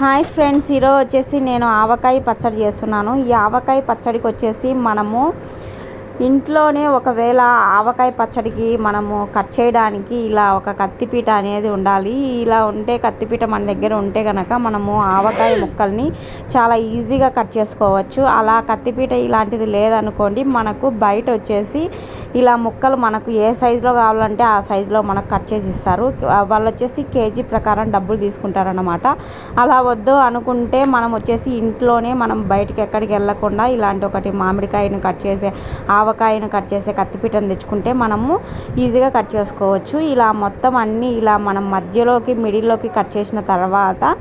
Hi friends, ఈరోజు వచ్చేసి నేను ఆవకాయ పచ్చడి చేస్తున్నాను. ఈ ఆవకాయ పచ్చడికి వచ్చేసి మనము ఇంట్లోనే ఒకవేళ ఆవకాయ పచ్చడికి మనము కట్ చేయడానికి ఇలా ఒక కత్తిపీట అనేది ఉండాలి. ఇలా ఉంటే కత్తిపీట మన దగ్గర ఉంటే కనుక మనము ఆవకాయ ముక్కల్ని చాలా ఈజీగా కట్ చేసుకోవచ్చు. అలా కత్తిపీట ఇలాంటిది లేదనుకోండి, మనకు బయట వచ్చేసి ఇలా ముక్కలు మనకు ఏ సైజులో కావాలంటే ఆ సైజులో మనకు కట్ చేసి ఇస్తారు. వాళ్ళు వచ్చేసి కేజీ ప్రకారం డబ్బులు తీసుకుంటారన్నమాట. అలా వద్దు అనుకుంటే మనం వచ్చేసి ఇంట్లోనే మనం బయటికి ఎక్కడికి వెళ్ళకుండా ఇలాంటి ఒకటి మామిడికాయను కట్ చేసే ఆవకాయను కట్ చేసే కత్తిపీటను తెచ్చుకుంటే మనము ఈజీగా కట్ చేసుకోవచ్చు. ఇలా మొత్తం అన్నీ ఇలా మనం మధ్యలోకి మిడిల్లోకి కట్ చేసిన తర్వాత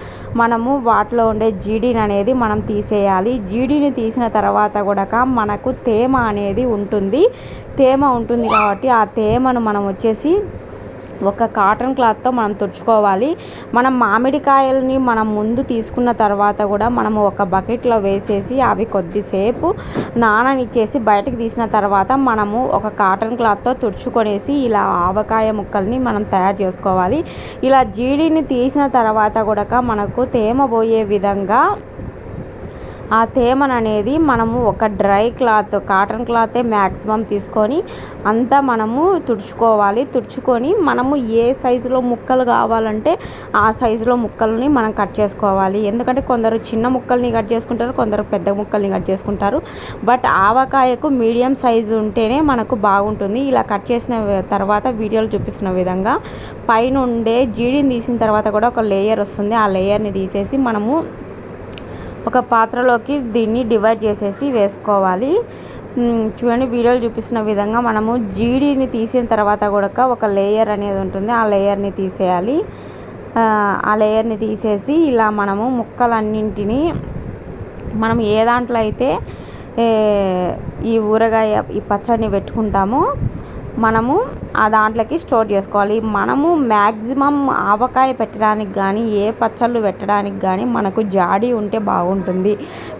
మనము వాటిలో ఉండే జీడీని అనేది మనం తీసేయాలి. జీడీని తీసిన తర్వాత కూడా మనకు తేమ అనేది ఉంటుంది. తేమ ఉంటుంది కాబట్టి ఆ తేమను మనం వచ్చేసి ఒక కాటన్ క్లాత్తో మనం తుడుచుకోవాలి. మనం మామిడికాయలని మనం ముందు తీసుకున్న తర్వాత కూడా మనము ఒక బకెట్లో వేసేసి అవి కొద్దిసేపు నాననిచ్చేసి బయటకు తీసిన తర్వాత మనము ఒక కాటన్ క్లాత్తో తుడుచుకొనేసి ఇలా ఆవకాయ ముక్కల్ని మనం తయారు చేసుకోవాలి. ఇలా జీడిని తీసిన తర్వాత కూడా మనకు తేమ పోయే విధంగా ఆ తేమను అనేది మనము ఒక డ్రై క్లాత్, కాటన్ క్లాతే మ్యాక్సిమం తీసుకొని అంతా మనము తుడుచుకొని మనము ఏ సైజులో ముక్కలు కావాలంటే ఆ సైజులో ముక్కల్ని మనం కట్ చేసుకోవాలి. ఎందుకంటే కొందరు చిన్న ముక్కల్ని కట్ చేసుకుంటారు, కొందరు పెద్ద ముక్కల్ని కట్ చేసుకుంటారు. బట్ ఆవకాయకు మీడియం సైజు ఉంటేనే మనకు బాగుంటుంది. ఇలా కట్ చేసిన తర్వాత వీడియోలు చూపిస్తున్న విధంగా పైన ఉండే జీడిని తీసిన తర్వాత కూడా ఒక లేయర్ వస్తుంది. ఆ లేయర్ని తీసేసి మనము ఒక పాత్రలోకి దీన్ని డివైడ్ చేసేసి వేసుకోవాలి. చూడండి, వీడియోలు చూపిస్తున్న విధంగా మనము జీడిని తీసిన తర్వాత కూడా ఒక లేయర్ అనేది ఉంటుంది. ఆ లేయర్ని తీసేయాలి. ఆ లేయర్ని తీసేసి ఇలా మనము ముక్కలన్నింటినీ మనం ఏ దాంట్లో అయితే ఈ ఊరగాయ ఈ పచ్చడిని పెట్టుకుంటామో మనము ఆ దాంట్లోకి స్టోర్ చేసుకోవాలి. మనము మ్యాక్సిమం ఆవకాయ పెట్టడానికి కానీ ఏ పచ్చళ్ళు పెట్టడానికి కానీ మనకు జాడీ ఉంటే బాగుంటుంది.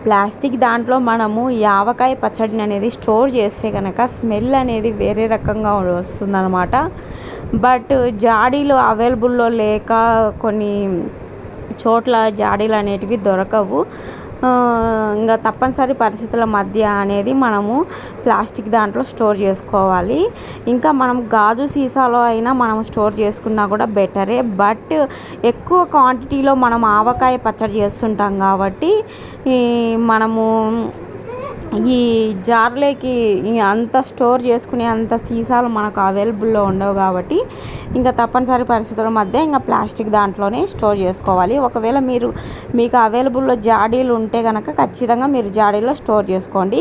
ప్లాస్టిక్ దాంట్లో మనము ఈ ఆవకాయ పచ్చడిని అనేది స్టోర్ చేస్తే కనుక స్మెల్ అనేది వేరే రకంగా వస్తుందన్నమాట. బట్ జాడీలు అవైలబుల్లో లేక కొన్ని చోట్ల జాడీలు అనేటివి దొరకవు. ఇంకా తప్పనిసరి పరిస్థితుల మధ్య అనేది మనము ప్లాస్టిక్ దాంట్లో స్టోర్ చేసుకోవాలి. ఇంకా మనం గాజు సీసాలో అయినా మనం స్టోర్ చేసుకున్నా కూడా బెటరే. బట్ ఎక్కువ క్వాంటిటీలో మనం ఆవకాయ పచ్చడి చేస్తుంటాం కాబట్టి మనము ఈ జార్లోకి అంత స్టోర్ చేసుకునే అంత సీసాలు మనకు అవైలబుల్లో ఉండవు కాబట్టి ఇంకా తప్పనిసరి పరిస్థితుల మధ్య ఇంకా ప్లాస్టిక్ దాంట్లోనే స్టోర్ చేసుకోవాలి. ఒకవేళ మీకు అవైలబుల్లో జాడీలు ఉంటే కనుక ఖచ్చితంగా మీరు జాడీలో స్టోర్ చేసుకోండి.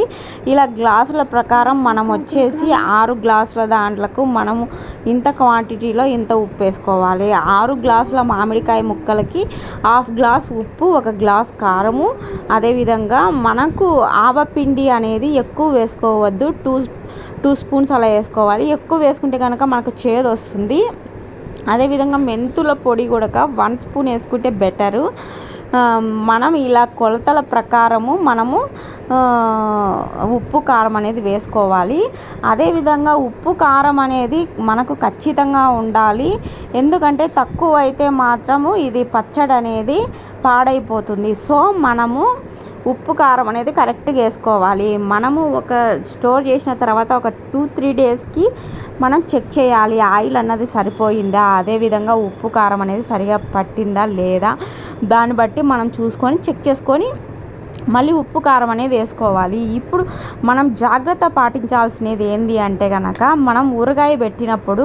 ఇలా గ్లాసుల ప్రకారం మనం వచ్చేసి 6 గ్లాసుల దాంట్లకు మనము ఇంత క్వాంటిటీలో ఇంత ఉప్పు వేసుకోవాలి. 6 గ్లాసుల మామిడికాయ ముక్కలకి 1/2 గ్లాస్ ఉప్పు, 1 గ్లాస్ కారము, అదేవిధంగా మనకు ఆవపిండి అనేది ఎక్కువ వేసుకోవద్దు. 2 స్పూన్స్ అలా వేసుకోవాలి. ఎక్కువ వేసుకుంటే కనుక మనకు చేదు వస్తుంది. అదేవిధంగా మెంతుల పొడి కూడా 1 స్పూన్ వేసుకుంటే బెటరు. మనం ఇలా కొలతల ప్రకారము మనము ఉప్పు కారం అనేది వేసుకోవాలి. అదేవిధంగా ఉప్పు కారం అనేది మనకు ఖచ్చితంగా ఉండాలి. ఎందుకంటే తక్కువ అయితే మాత్రము ఇది పచ్చడి అనేది పాడైపోతుంది. సో మనము ఉప్పు కారం అనేది కరెక్ట్గా వేసుకోవాలి. మనము ఒక స్టోర్ చేసిన తర్వాత ఒక 2-3 డేస్కి మనం చెక్ చేయాలి ఆయిల్ అన్నది సరిపోయిందా, అదేవిధంగా ఉప్పు కారం అనేది సరిగా పట్టిందా లేదా, దాన్ని బట్టి మనం చూసుకొని చెక్ చేసుకొని మళ్ళీ ఉప్పు కారం అనేది వేసుకోవాలి. ఇప్పుడు మనం జాగ్రత్త పాటించాల్సినది ఏంది అంటే కనుక మనం ఊరగాయ పెట్టినప్పుడు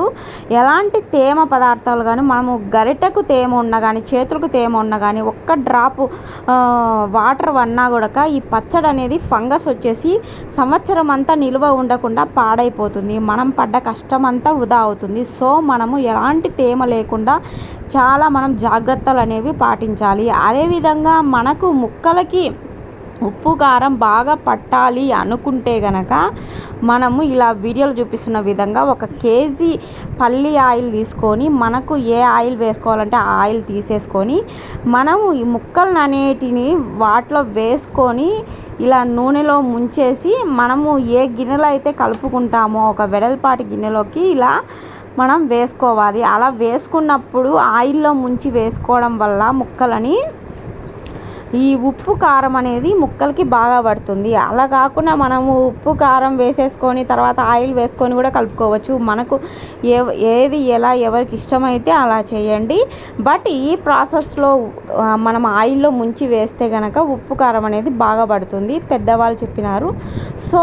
ఎలాంటి తేమ పదార్థాలు కానీ మనము గరిటెకు తేమ ఉన్నా కానీ చేతులకు తేమ ఉన్నా కానీ ఒక్క డ్రాపు వాటర్ వన్నా కూడా ఈ పచ్చడి అనేది ఫంగస్ వచ్చేసి సంవత్సరం అంతా నిల్వ ఉండకుండా పాడైపోతుంది. మనం పడ్డ కష్టం అంతా వృధా అవుతుంది. సో మనము ఎలాంటి తేమ లేకుండా చాలా మనం జాగ్రత్తలు అనేవి పాటించాలి. అదేవిధంగా మనకు ముక్కలకి ఉప్పు కారం బాగా పట్టాలి అనుకుంటే గనక మనము ఇలా వీడియోలు చూపిస్తున్న విధంగా 1 కేజీ పల్లి ఆయిల్ తీసుకొని మనకు ఏ ఆయిల్ వేసుకోవాలంటే ఆ ఆయిల్ తీసేసుకొని మనము ఈ ముక్కలను అనేటిని వాటిలో వేసుకొని ఇలా నూనెలో ముంచేసి మనము ఏ గిన్నెలో అయితే కలుపుకుంటామో ఒక వెడల్పాటి గిన్నెలోకి ఇలా మనం వేసుకోవాలి. అలా వేసుకున్నప్పుడు ఆయిల్లో ముంచి వేసుకోవడం వల్ల ముక్కలని ఈ ఉప్పు కారం అనేది ముక్కలకి బాగా పడుతుంది. అలా కాకుండా మనము ఉప్పు కారం వేసేసుకొని తర్వాత ఆయిల్ వేసుకొని కూడా కలుపుకోవచ్చు. మనకు ఏది ఎలా ఎవరికి ఇష్టమైతే అలా చేయండి. బట్ ఈ ప్రాసెస్లో మనం ఆయిల్లో ముంచి వేస్తే కనుక ఉప్పు కారం అనేది బాగా పడుతుంది, పెద్దవాళ్ళు చెప్పినారు. సో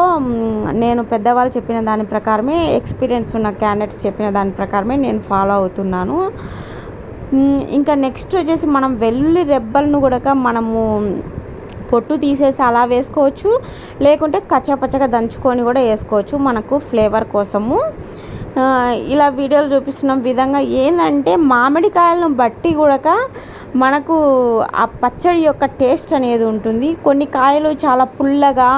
నేను పెద్దవాళ్ళు చెప్పిన దాని ప్రకారమే, ఎక్స్పీరియన్స్ ఉన్న క్యాండిడేట్స్ చెప్పిన దాని ప్రకారమే నేను ఫాలో అవుతున్నాను. ఇంకా నెక్స్ట్ వచ్చేసి మనం వెల్లుల్లి రెబ్బలను కూడా మనము పొట్టు తీసేసి అలా వేసుకోవచ్చు, లేకుంటే కచ్చాపచ్చగా దంచుకొని కూడా వేసుకోవచ్చు మనకు ఫ్లేవర్ కోసము. ఇలా వీడియోలు చూపిస్తున్న విధంగా ఏంటంటే మామిడికాయలను బట్టి కూడా మనకు ఆ పచ్చడి యొక్క టేస్ట్ అనేది ఉంటుంది. కొన్ని కాయలు చాలా పుల్లగా,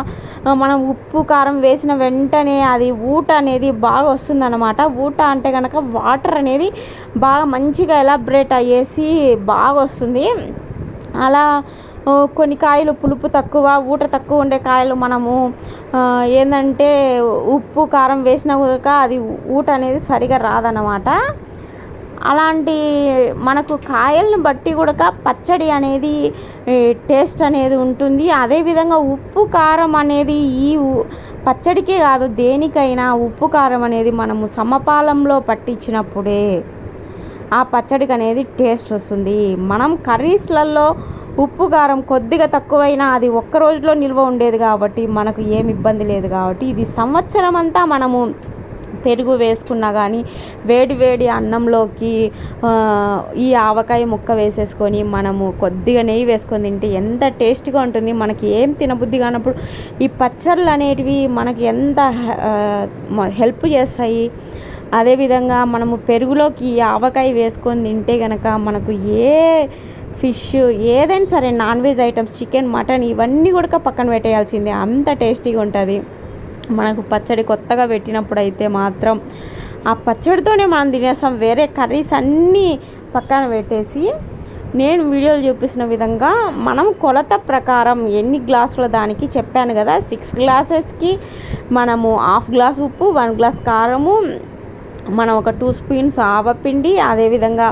మనం ఉప్పు కారం వేసిన వెంటనే అది ఊట అనేది బాగా వస్తుందన్నమాట. ఊట అంటే కనుక వాటర్ అనేది బాగా మంచిగా ఎలాబరేట్ అయ్యేసి బాగా వస్తుంది. అలా కొన్ని కాయలు పులుపు తక్కువ, ఊట తక్కువ ఉండే కాయలు మనము ఏంటంటే ఉప్పు కారం వేసినా కూడా అది ఊట అనేది సరిగా రాదన్నమాట. అలాంటి మనకు కాయలను బట్టి కూడా పచ్చడి అనేది టేస్ట్ అనేది ఉంటుంది. అదేవిధంగా ఉప్పు కారం అనేది ఈ పచ్చడికే కాదు, దేనికైనా ఉప్పు కారం అనేది మనము సమపాలంలో పట్టించినప్పుడే ఆ పచ్చడికి అనేది టేస్ట్ వస్తుంది. మనం కర్రీస్లలో ఉప్పు కారం కొద్దిగా తక్కువైనా అది ఒక్క రోజులో నిల్వ ఉండేది కాబట్టి మనకు ఏమి ఇబ్బంది లేదు. కాబట్టి ఇది సంవత్సరం అంతా మనము పెరుగు వేసుకున్నా కానీ వేడి వేడి అన్నంలోకి ఈ ఆవకాయ ముక్క వేసేసుకొని మనము కొద్దిగా నెయ్యి వేసుకొని తింటే ఎంత టేస్ట్గా ఉంటుంది. మనకి ఏం తినబుద్ధి కానప్పుడు ఈ పచ్చళ్ళు అనేటివి మనకి ఎంత హెల్ప్ చేస్తాయి. అదేవిధంగా మనము పెరుగులోకి ఆవకాయ వేసుకొని తింటే కనుక మనకు ఏ ఫిష్ ఏదైనా సరే, non veg items chicken mutton ఇవన్నీ కూడా పక్కన పెట్టేయాల్సిందే, అంత టేస్టీగా ఉంటుంది. మనకు పచ్చడి కొత్తగా పెట్టినప్పుడు అయితే మాత్రం ఆ పచ్చడితోనే మనం తినేస్తాం. వేరే కర్రీస్ అన్నీ పక్కన పెట్టేసి నేను వీడియోలు చూపిస్తున్న విధంగా మనం కొలత ప్రకారం ఎన్ని గ్లాసుల దానికి చెప్పాను కదా, 6 గ్లాసెస్కి మనము 1/2 గ్లాస్ ఉప్పు, 1 గ్లాస్ కారము, మనం ఒక 2 స్పూన్స్ ఆవపిండి, అదేవిధంగా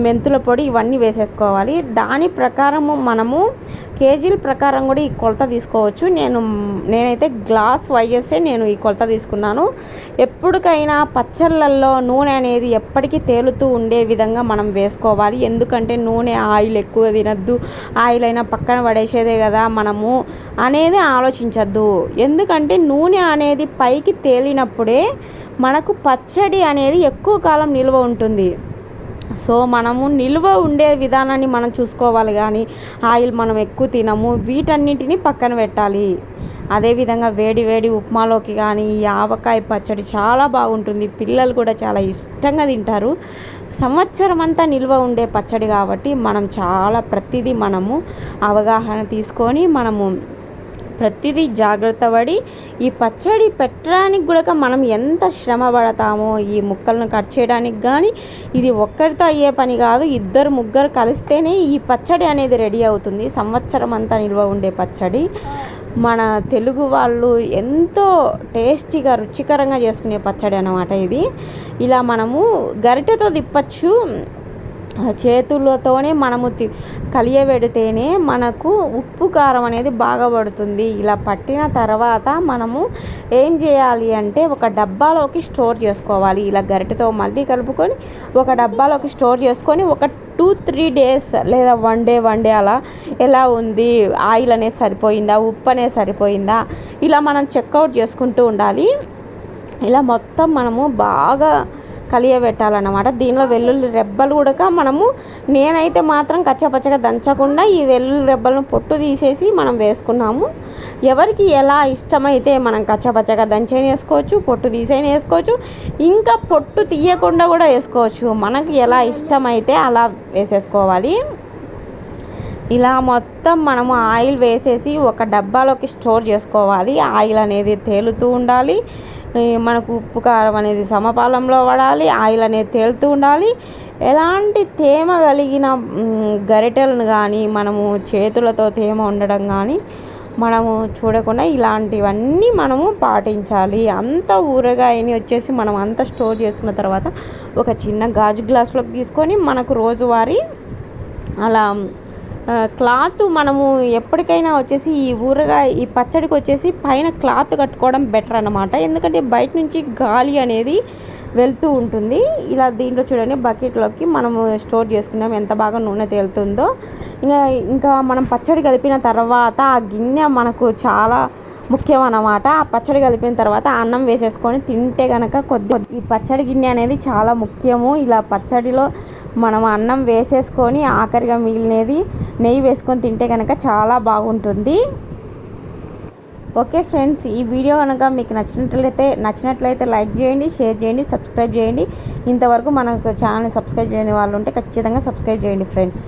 మెంతుల పొడి ఇవన్నీ వేసేసుకోవాలి. దాని ప్రకారము మనము కేజీల ప్రకారం కూడా ఈ కొలత తీసుకోవచ్చు. నేనైతే గ్లాస్ వైజెసే నేను ఈ కొలత తీసుకున్నాను. ఎప్పటికైనా పచ్చళ్ళల్లో నూనె అనేది ఎప్పటికీ తేలుతూ ఉండే విధంగా మనం వేసుకోవాలి. ఎందుకంటే నూనె ఆయిల్ ఎక్కువ తినద్దు, ఆయిల్ అయినా పక్కన పడేసేదే కదా మనము అనేది ఆలోచించద్దు. ఎందుకంటే నూనె అనేది పైకి తేలినప్పుడే మనకు పచ్చడి అనేది ఎక్కువ కాలం నిల్వ ఉంటుంది. సో మనము నిల్వ ఉండే విధానాన్ని మనం చూసుకోవాలి, కానీ ఆయిల్ మనం ఎక్కువ తినము, వీటన్నిటిని పక్కన పెట్టాలి. అదేవిధంగా వేడి వేడి ఉప్మాలోకి కానీ ఈ ఆవకాయ పచ్చడి చాలా బాగుంటుంది. పిల్లలు కూడా చాలా ఇష్టంగా తింటారు. సంవత్సరం అంతా నిల్వ ఉండే పచ్చడి కాబట్టి మనం చాలా ప్రతిదీ మనము అవగాహన తీసుకొని మనము ప్రతిదీ జాగ్రత్త పడి ఈ పచ్చడి పెట్టడానికి కూడా మనం ఎంత శ్రమ పడతామో, ఈ ముక్కలను కట్ చేయడానికి కానీ ఇది ఒక్కరితో అయ్యే పని కాదు. 2-3 కలిస్తేనే ఈ పచ్చడి అనేది రెడీ అవుతుంది. సంవత్సరం అంతా నిల్వ ఉండే పచ్చడి మన తెలుగు వాళ్ళు ఎంతో టేస్టీగా రుచికరంగా చేసుకునే పచ్చడి అన్నమాట ఇది. ఇలా మనము గరిటెతో తిప్పచ్చు, చేతులతోనే మనము కలియబెడితేనే మనకు ఉప్పు కారం అనేది బాగా పడుతుంది. ఇలా పట్టిన తర్వాత మనము ఏం చేయాలి అంటే ఒక డబ్బాలోకి స్టోర్ చేసుకోవాలి. ఇలా గరిటెతో మళ్ళీ కలుపుకొని ఒక డబ్బాలోకి స్టోర్ చేసుకొని ఒక 2-3 డేస్ లేదా 1 డే అలా ఎలా ఉంది, ఆయిల్ అనేది సరిపోయిందా, ఉప్పు అనేది సరిపోయిందా, ఇలా మనం చెక్అవుట్ చేసుకుంటూ ఉండాలి. ఇలా మొత్తం మనము బాగా కలియబెట్టాలన్నమాట. దీనిలో వెల్లుల్లి రెబ్బలు కూడా మనము, నేనైతే మాత్రం కచ్చపచ్చగా దంచకుండా ఈ వెల్లుల్లి రెబ్బలను పొట్టు తీసేసి మనం వేసుకున్నాము. ఎవరికి ఎలా ఇష్టమైతే మనం కచ్చపచ్చగా దంచైనా వేసుకోవచ్చు, పొట్టు తీసైనా వేసుకోవచ్చు, ఇంకా పొట్టు తీయకుండా కూడా వేసుకోవచ్చు. మనకి ఎలా ఇష్టమైతే అలా వేసేసుకోవాలి. ఇలా మొత్తం మనము ఆయిల్ వేసేసి ఒక డబ్బాలోకి స్టోర్ చేసుకోవాలి. ఆయిల్ అనేది తేలుతూ ఉండాలి, మనకు ఉప్పు కారం అనేది సమపాలంలో పడాలి, ఆయిల్ అనేది తేలుతూ ఉండాలి. ఎలాంటి తేమ కలిగిన గరిటెలను కానీ మనము చేతులతో తేమ ఉండడం కానీ మనము చూడకుండా ఇలాంటివన్నీ మనము పాటించాలి. అంత ఊరగాయని వచ్చేసి మనం అంతా స్టోర్ చేసుకున్న తర్వాత ఒక చిన్న గాజు గ్లాసులోకి తీసుకొని మనకు రోజువారీ అలా క్లాత్ మనము ఎప్పటికైనా వచ్చేసి ఈ పచ్చడికి వచ్చేసి పైన క్లాత్ కట్టుకోవడం బెటర్ అన్నమాట. ఎందుకంటే బయట నుంచి గాలి అనేది వెళ్తూ ఉంటుంది. ఇలా దీంట్లో చూడండి బకెట్లోకి మనము స్టోర్ చేసుకున్నాం, ఎంత బాగా నూనె తేలుతుందో. ఇంకా మనం పచ్చడి కలిపిన తర్వాత ఆ గిన్నె మనకు చాలా ముఖ్యం అన్నమాట. ఆ పచ్చడి కలిపిన తర్వాత అన్నం వేసేసుకొని తింటే కనుక ఈ పచ్చడి గిన్నె అనేది చాలా ముఖ్యము. ఇలా పచ్చడిలో మనం అన్నం వేసేసుకొని ఆఖరిగా మిగిలినది నెయ్యి వేసుకొని తింటే కనుక చాలా బాగుంటుంది. ఓకే ఫ్రెండ్స్, ఈ వీడియో కనుక మీకు నచ్చినట్లయితే లైక్ చేయండి, షేర్ చేయండి, సబ్స్క్రైబ్ చేయండి. ఇంతవరకు మనకు ఛానల్ని సబ్స్క్రైబ్ చేయని వాళ్ళు ఉంటే ఖచ్చితంగా సబ్స్క్రైబ్ చేయండి ఫ్రెండ్స్.